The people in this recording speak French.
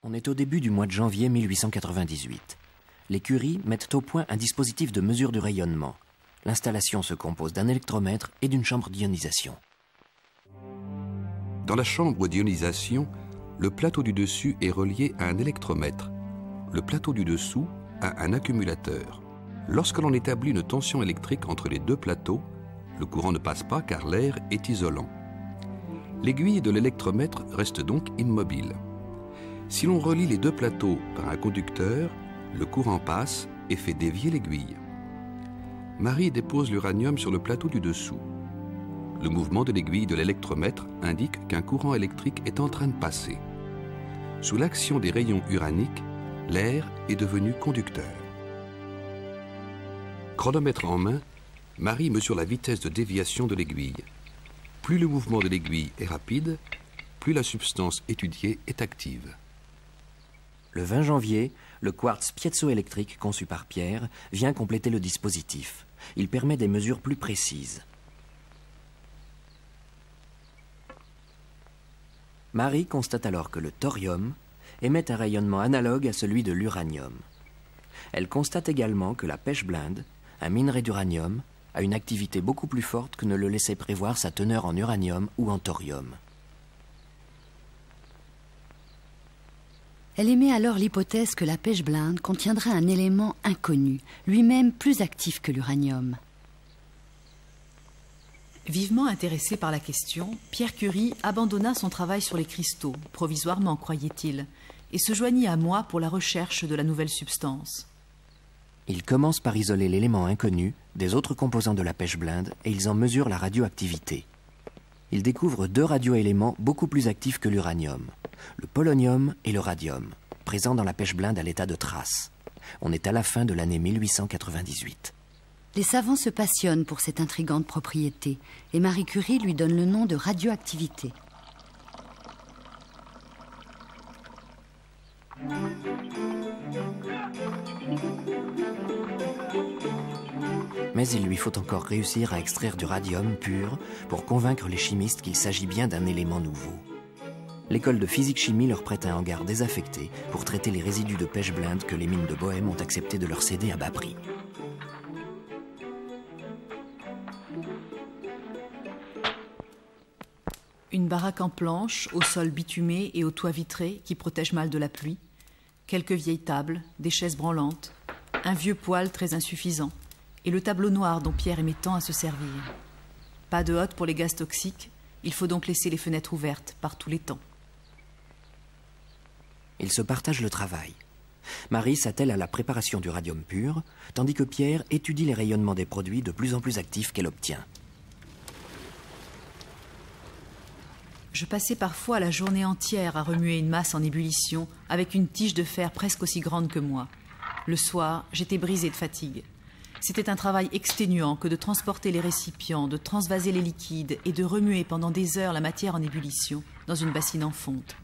On est au début du mois de janvier 1898. Les Curie mettent au point un dispositif de mesure du rayonnement. L'installation se compose d'un électromètre et d'une chambre d'ionisation. Dans la chambre d'ionisation, le plateau du dessus est relié à un électromètre, le plateau du dessous à un accumulateur. Lorsque l'on établit une tension électrique entre les deux plateaux, le courant ne passe pas car l'air est isolant. L'aiguille de l'électromètre reste donc immobile. Si l'on relie les deux plateaux par un conducteur, le courant passe et fait dévier l'aiguille. Marie dépose l'uranium sur le plateau du dessous. Le mouvement de l'aiguille de l'électromètre indique qu'un courant électrique est en train de passer. Sous l'action des rayons uraniques, l'air est devenu conducteur. Chronomètre en main, Marie mesure la vitesse de déviation de l'aiguille. Plus le mouvement de l'aiguille est rapide, plus la substance étudiée est active. Le 20 janvier, le quartz piézoélectrique conçu par Pierre vient compléter le dispositif. Il permet des mesures plus précises. Marie constate alors que le thorium émet un rayonnement analogue à celui de l'uranium. Elle constate également que la pêche blinde, un minerai d'uranium, a une activité beaucoup plus forte que ne le laissait prévoir sa teneur en uranium ou en thorium. Elle émet alors l'hypothèse que la pêche blinde contiendrait un élément inconnu, lui-même plus actif que l'uranium. Vivement intéressé par la question, Pierre Curie abandonna son travail sur les cristaux, provisoirement croyait-il, et se joignit à moi pour la recherche de la nouvelle substance. Ils commencent par isoler l'élément inconnu des autres composants de la pêche blinde et ils en mesurent la radioactivité. Ils découvrent deux radioéléments beaucoup plus actifs que l'uranium, le polonium et le radium, présents dans la pêche blinde à l'état de trace. On est à la fin de l'année 1898. Les savants se passionnent pour cette intrigante propriété et Marie Curie lui donne le nom de radioactivité. Mais il lui faut encore réussir à extraire du radium pur pour convaincre les chimistes qu'il s'agit bien d'un élément nouveau. L'école de physique-chimie leur prête un hangar désaffecté pour traiter les résidus de pêche blinde que les mines de Bohême ont accepté de leur céder à bas prix. Une baraque en planche, au sol bitumé et au toit vitré qui protège mal de la pluie, quelques vieilles tables, des chaises branlantes, un vieux poêle très insuffisant, et le tableau noir dont Pierre aimait tant à se servir. Pas de hotte pour les gaz toxiques, il faut donc laisser les fenêtres ouvertes par tous les temps. Ils se partagent le travail. Marie s'attelle à la préparation du radium pur, tandis que Pierre étudie les rayonnements des produits de plus en plus actifs qu'elle obtient. Je passais parfois la journée entière à remuer une masse en ébullition avec une tige de fer presque aussi grande que moi. Le soir, j'étais brisée de fatigue. C'était un travail exténuant que de transporter les récipients, de transvaser les liquides et de remuer pendant des heures la matière en ébullition dans une bassine en fonte.